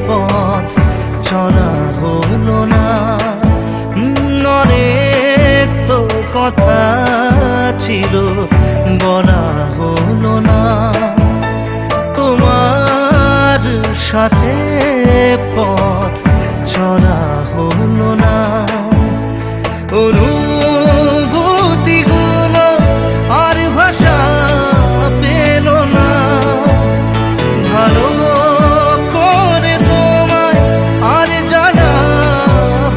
পথ চলা হলো না। অনেক তো কথা ছিল বলা হলো না, তোমার সাথে পথ চলা হলো না। অনুভূতিগুলো আর ভাষা পেল না, ভালো করে তোমায় আর জানা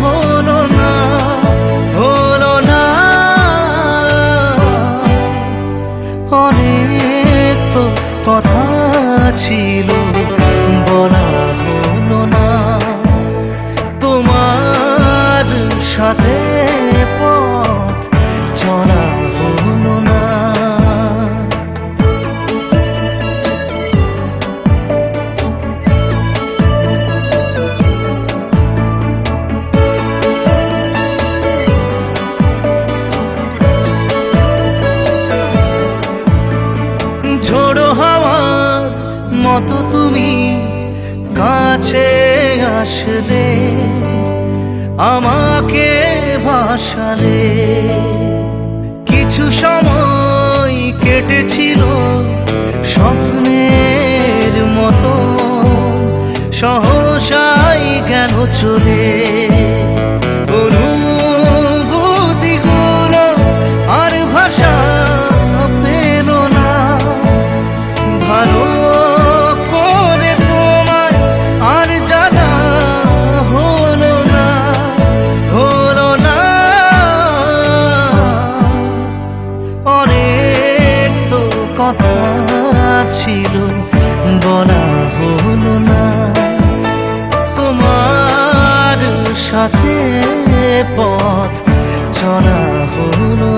হলো না, হলো না। অনেক তো কথা ছিল বলা হলো না, তোমার সাথে পথ চলা হলো না। ঝোড়ো হাওয়ার মতো তুমি কাছে আসলে, আমাকে ভাসালে। কিছু সময় কেটেছিল স্বপ্নের মতো, সহসাই গেল চলে। অনুভূতিগুলো আর ভাষা পেল না, ভালো করে তোমায় আর জানা হলো না, হলো না। অনেক তো কথা ছিল বলা হলো না, তোমার সাথে পথ চলা হলো